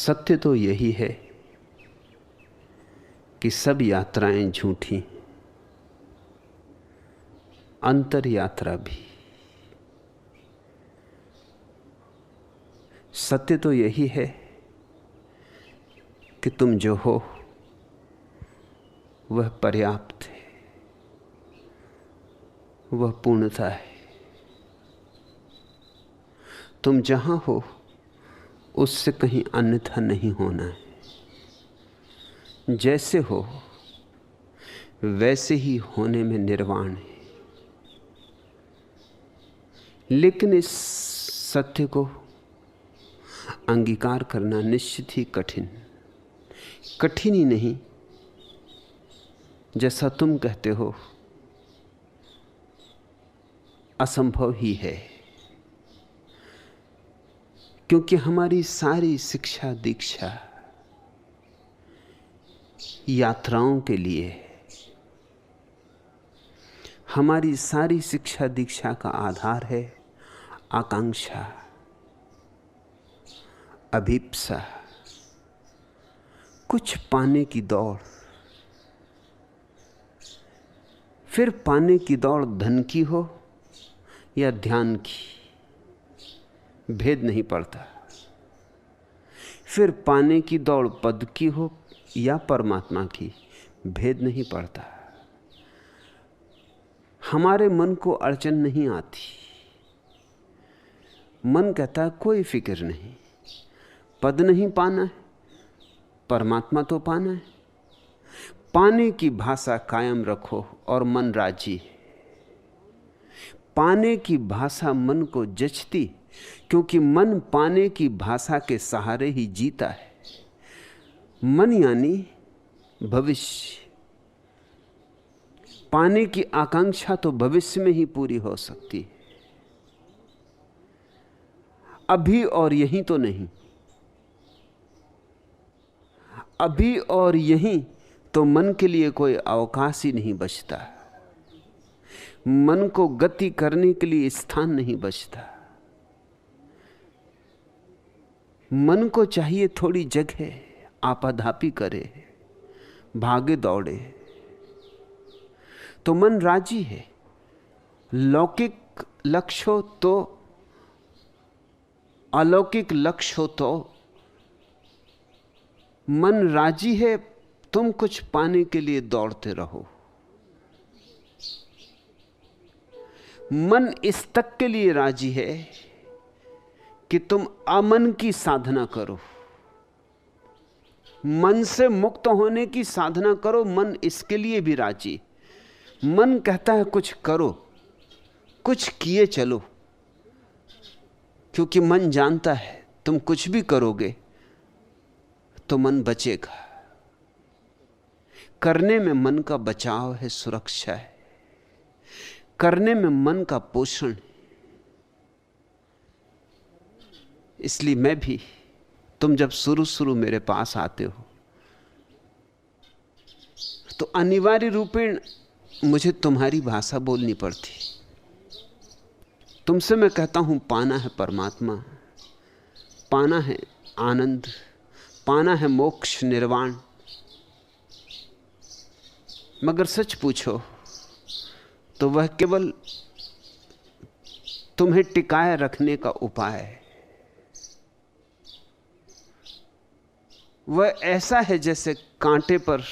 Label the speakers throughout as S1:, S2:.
S1: सत्य तो यही है कि सब यात्राएं झूठी, अंतर यात्रा भी। सत्य तो यही है कि तुम जो हो वह पर्याप्त है, वह पूर्णता है। तुम जहां हो उससे कहीं अन्यथा नहीं होना है। जैसे हो वैसे ही होने में निर्वाण है। लेकिन इस सत्य को अंगीकार करना निश्चित ही कठिन ही नहीं, जैसा तुम कहते हो असंभव ही है। क्योंकि हमारी सारी शिक्षा दीक्षा यात्राओं के लिए, हमारी सारी शिक्षा दीक्षा का आधार है आकांक्षा, अभिप्सा, कुछ पाने की दौड़। फिर पाने की दौड़ धन की हो या ध्यान की, भेद नहीं पड़ता। फिर पाने की दौड़ पद की हो या परमात्मा की, भेद नहीं पड़ता। हमारे मन को अड़चन नहीं आती। मन कहता है कोई फिक्र नहीं, पद नहीं पाना है, परमात्मा तो पाना है। पाने की भाषा कायम रखो और मन राजी है। पाने की भाषा मन को जचती, क्योंकि मन पाने की भाषा के सहारे ही जीता है। मन यानी भविष्य। पाने की आकांक्षा तो भविष्य में ही पूरी हो सकती है, अभी और यहीं तो नहीं। अभी और यहीं तो मन के लिए कोई अवकाश ही नहीं बचता। मन को गति करने के लिए स्थान नहीं बचता। मन को चाहिए थोड़ी जगह, आपाधापी करे, भागे दौड़े, तो मन राजी है। लौकिक लक्ष्य हो तो, अलौकिक लक्ष्य हो तो मन राजी है। तुम कुछ पाने के लिए दौड़ते रहो। मन इस तक के लिए राजी है कि तुम अमन की साधना करो, मन से मुक्त होने की साधना करो। मन इसके लिए भी राजी। मन कहता है कुछ करो, कुछ किए चलो, क्योंकि मन जानता है तुम कुछ भी करोगे तो मन बचेगा। करने में मन का बचाव है, सुरक्षा है। करने में मन का पोषण है। इसलिए मैं भी, तुम जब शुरू मेरे पास आते हो तो अनिवार्य रूपेण मुझे तुम्हारी भाषा बोलनी पड़ती। तुमसे मैं कहता हूं पाना है परमात्मा, पाना है आनंद, पाना है मोक्ष निर्वाण। मगर सच पूछो तो वह केवल तुम्हें टिकाए रखने का उपाय है। वह ऐसा है जैसे कांटे पर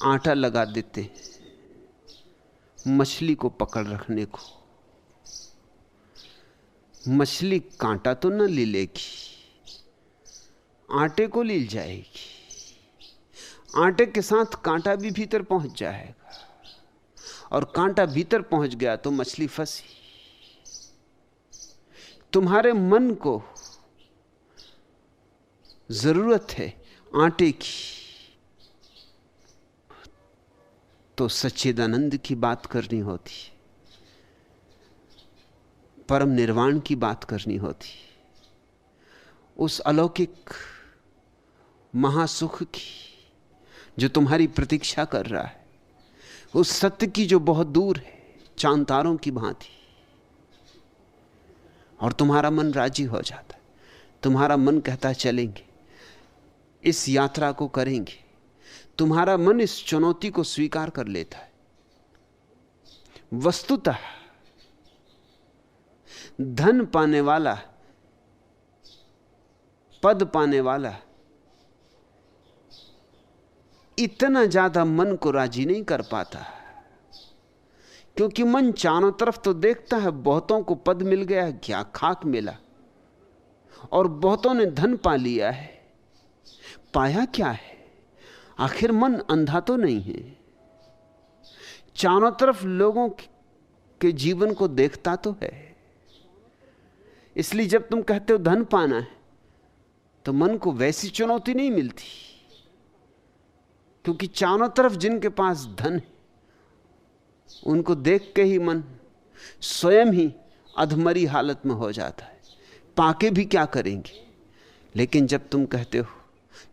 S1: आटा लगा देते मछली को पकड़ रखने को। मछली कांटा तो न ले लेगी, आटे को ले जाएगी। आटे के साथ कांटा भी भीतर पहुंच जाएगा, और कांटा भीतर पहुंच गया तो मछली फंसी। तुम्हारे मन को जरूरत है आटे की, तो सच्चिदानंद की बात करनी होती, परम निर्वाण की बात करनी होती, उस अलौकिक महासुख की जो तुम्हारी प्रतीक्षा कर रहा है, उस सत्य की जो बहुत दूर है चांद तारों की भांति, और तुम्हारा मन राजी हो जाता है। तुम्हारा मन कहता है चलेंगे, इस यात्रा को करेंगे। तुम्हारा मन इस चुनौती को स्वीकार कर लेता है। वस्तुतः धन पाने वाला, पद पाने वाला इतना ज्यादा मन को राजी नहीं कर पाता, क्योंकि मन चारों तरफ तो देखता है, बहुतों को पद मिल गया, क्या खाक मिला, और बहुतों ने धन पा लिया है, पाया क्या है? आखिर मन अंधा तो नहीं है, चारों तरफ लोगों के जीवन को देखता तो है। इसलिए जब तुम कहते हो धन पाना है, तो मन को वैसी चुनौती नहीं मिलती, क्योंकि चारों तरफ जिनके पास धन है उनको देख के ही मन स्वयं ही अधमरी हालत में हो जाता है, पाके भी क्या करेंगे। लेकिन जब तुम कहते हो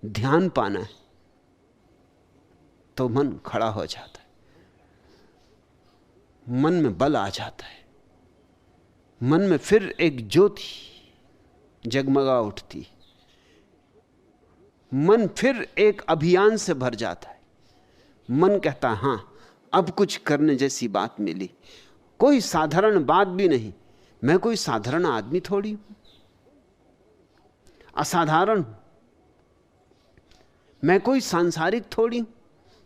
S1: ध्यान पाना है, तो मन खड़ा हो जाता है, मन में बल आ जाता है, मन में फिर एक ज्योति जगमगा उठती, मन फिर एक अभियान से भर जाता है। मन कहता है हां, अब कुछ करने जैसी बात मिली, कोई साधारण बात भी नहीं, मैं कोई साधारण आदमी थोड़ी हूं, असाधारण हूं, मैं कोई सांसारिक थोड़ी हूं,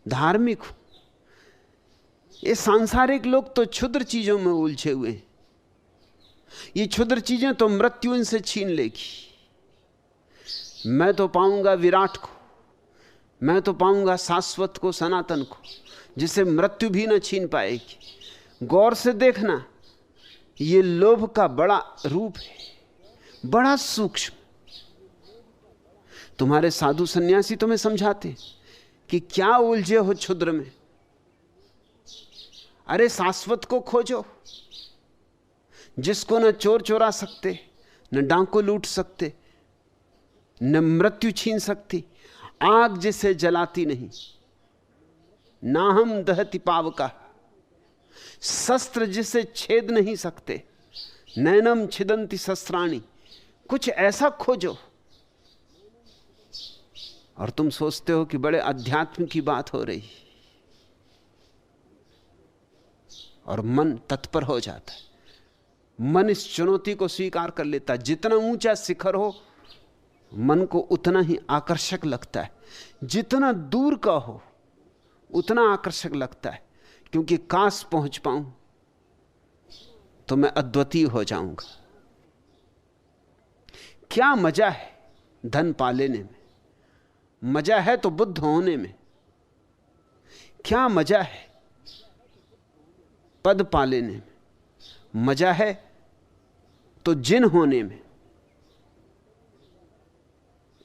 S1: धार्मिक हूं। ये सांसारिक लोग तो क्षुद्र चीजों में उलझे हुए हैं, ये क्षुद्र चीजें तो मृत्यु इनसे छीन लेगी। मैं तो पाऊंगा विराट को, मैं तो पाऊंगा शाश्वत को, सनातन को, जिसे मृत्यु भी न छीन पाएगी। गौर से देखना, ये लोभ का बड़ा रूप है, बड़ा सूक्ष्म। तुम्हारे साधु सन्यासी तुम्हें समझाते कि क्या उलझे हो क्षुद्र में, अरे शाश्वत को खोजो, जिसको न चोर चोरा सकते, न डांको लूट सकते, न मृत्यु छीन सकती, आग जिसे जलाती नहीं, ना हम दहति पावका, शस्त्र जिसे छेद नहीं सकते, नैनम छिदंती शस्त्राणी, कुछ ऐसा खोजो। और तुम सोचते हो कि बड़े अध्यात्म की बात हो रही, और मन तत्पर हो जाता है, मन इस चुनौती को स्वीकार कर लेता है। जितना ऊंचा शिखर हो, मन को उतना ही आकर्षक लगता है, जितना दूर का हो उतना आकर्षक लगता है, क्योंकि काश पहुंच पाऊं तो मैं अद्वितीय हो जाऊंगा। क्या मजा है धन पा लेने में, मजा है तो बुद्ध होने में, क्या मजा है पद पा लेने में, मजा है तो जिन होने में,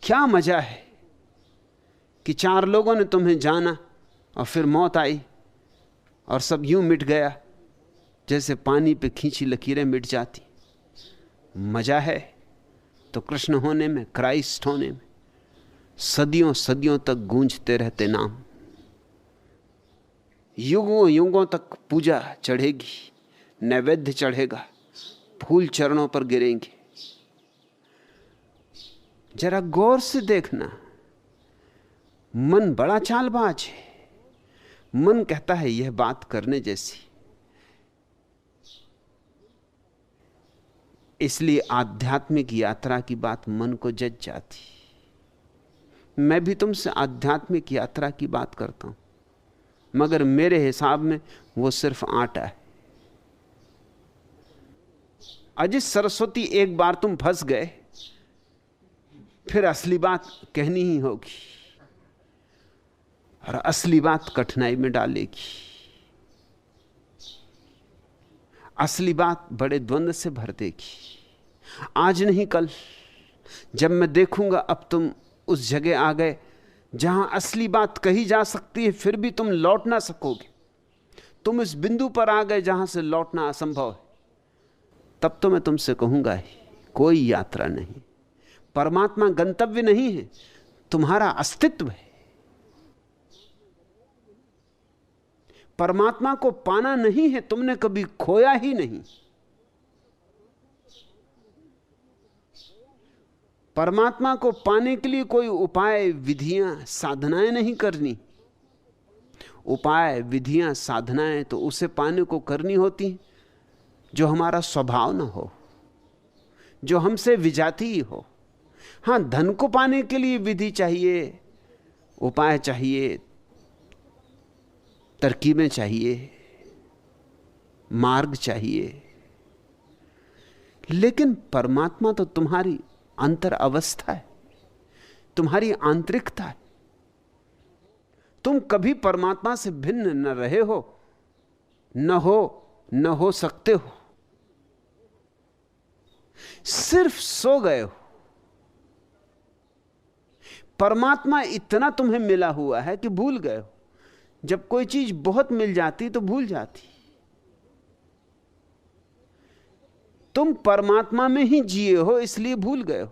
S1: क्या मजा है कि चार लोगों ने तुम्हें जाना और फिर मौत आई और सब यूं मिट गया जैसे पानी पे खींची लकीरें मिट जाती। मजा है तो कृष्ण होने में, क्राइस्ट होने में, सदियों सदियों तक गूंजते रहते नाम, युगों युगों तक पूजा चढ़ेगी, नैवेद्य चढ़ेगा, फूल चरणों पर गिरेंगे। जरा गौर से देखना, मन बड़ा चालबाज है। मन कहता है यह बात करने जैसी, इसलिए आध्यात्मिक यात्रा की बात मन को जज जाती। मैं भी तुमसे आध्यात्मिक यात्रा की बात करता हूं, मगर मेरे हिसाब में वो सिर्फ आटा है। अजय सरस्वती, एक बार तुम फंस गए, फिर असली बात कहनी ही होगी, और असली बात कठिनाई में डालेगी। असली बात बड़े द्वंद्व से भर देगी। आज नहीं कल, जब मैं देखूंगा अब तुम उस जगह आ गए जहां असली बात कही जा सकती है, फिर भी तुम लौट ना सकोगे। तुम इस बिंदु पर आ गए जहां से लौटना असंभव है, तब तो मैं तुमसे कहूंगा ही कोई यात्रा नहीं। परमात्मा गंतव्य नहीं है, तुम्हारा अस्तित्व है। परमात्मा को पाना नहीं है, तुमने कभी खोया ही नहीं। परमात्मा को पाने के लिए कोई उपाय, विधियां, साधनाएं नहीं करनी। उपाय, विधियां, साधनाएं तो उसे पाने को करनी होती जो हमारा स्वभाव न हो, जो हमसे विजातीय हो। हां, धन को पाने के लिए विधि चाहिए, उपाय चाहिए, तरकीबें चाहिए, मार्ग चाहिए, लेकिन परमात्मा तो तुम्हारी अंतर अवस्था है, तुम्हारी आंतरिकता है। तुम कभी परमात्मा से भिन्न न रहे हो, न हो सकते हो। सिर्फ सो गए हो। परमात्मा इतना तुम्हें मिला हुआ है कि भूल गए हो। जब कोई चीज बहुत मिल जाती तो भूल जाती। तुम परमात्मा में ही जिए हो, इसलिए भूल गए हो।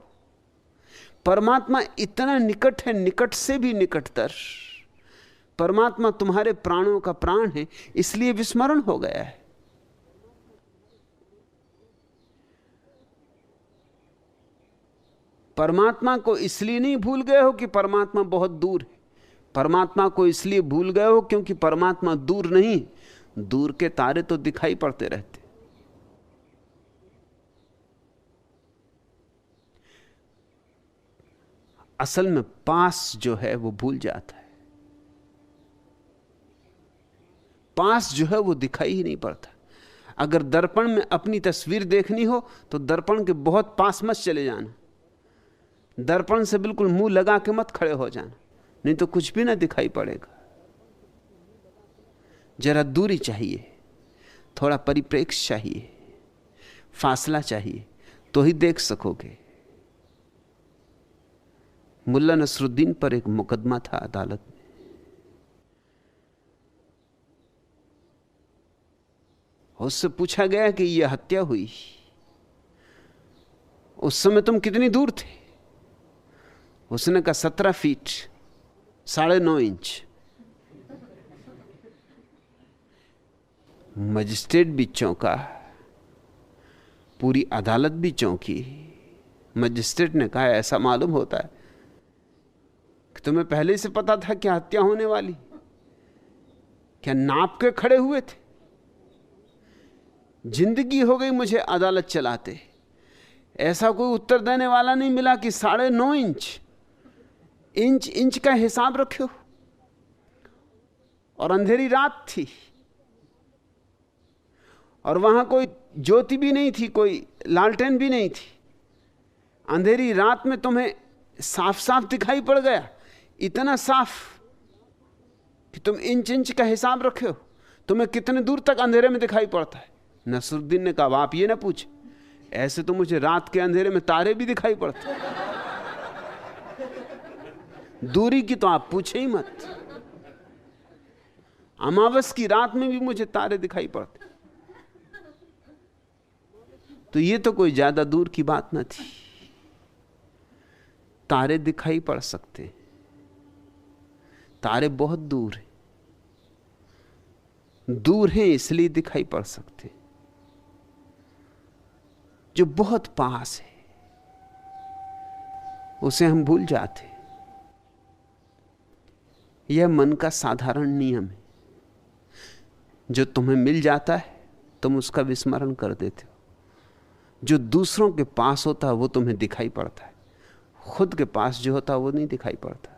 S1: परमात्मा इतना निकट है, निकट से भी निकटतर। परमात्मा तुम्हारे प्राणों का प्राण है, इसलिए विस्मरण हो गया है। परमात्मा को इसलिए नहीं भूल गए हो कि परमात्मा बहुत दूर है। परमात्मा को इसलिए भूल गए हो क्योंकि परमात्मा दूर नहीं। दूर के तारे तो दिखाई पड़ते रहते। असल में पास जो है वो भूल जाता है। पास जो है वो दिखाई ही नहीं पड़ता। अगर दर्पण में अपनी तस्वीर देखनी हो तो दर्पण के बहुत पास मत चले जाना। दर्पण से बिल्कुल मुंह लगा के मत खड़े हो जाना, नहीं तो कुछ भी ना दिखाई पड़ेगा। जरा दूरी चाहिए, थोड़ा परिप्रेक्ष्य चाहिए, फासला चाहिए, तो ही देख सकोगे। मुल्ला नसरुद्दीन पर एक मुकदमा था अदालत में। उससे पूछा गया कि यह हत्या हुई, उस समय तुम कितनी दूर थे? उसने कहा 17 फीट 9.5 इंच। मजिस्ट्रेट भी चौंका, पूरी अदालत भी चौंकी। मजिस्ट्रेट ने कहा, ऐसा मालूम होता है कि तुम्हें पहले से पता था क्या हत्या होने वाली? क्या नाप के खड़े हुए थे? जिंदगी हो गई मुझे अदालत चलाते, ऐसा कोई उत्तर देने वाला नहीं मिला कि 9.5 इंच। इंच इंच का हिसाब रखो। और अंधेरी रात थी और वहां कोई ज्योति भी नहीं थी, कोई लालटेन भी नहीं थी। अंधेरी रात में तुम्हें साफ साफ दिखाई पड़ गया, इतना साफ कि तुम इंच इंच का हिसाब रखे हो। तुम्हें कितने दूर तक अंधेरे में दिखाई पड़ता है? नसरुद्दीन ने कहा, आप ये ना पूछे, ऐसे तो मुझे रात के अंधेरे में तारे भी दिखाई पड़ते। दूरी की तो आप पूछे ही मत। अमावस की रात में भी मुझे तारे दिखाई पड़ते। तो ये तो कोई ज्यादा दूर की बात न थी। तारे दिखाई पड़ सकते, तारे बहुत दूर हैं। दूर हैं इसलिए दिखाई पड़ सकते। जो बहुत पास है उसे हम भूल जाते। यह मन का साधारण नियम है। जो तुम्हें मिल जाता है तुम उसका विस्मरण कर देते हो। जो दूसरों के पास होता है वो तुम्हें दिखाई पड़ता है, खुद के पास जो होता है वो नहीं दिखाई पड़ता।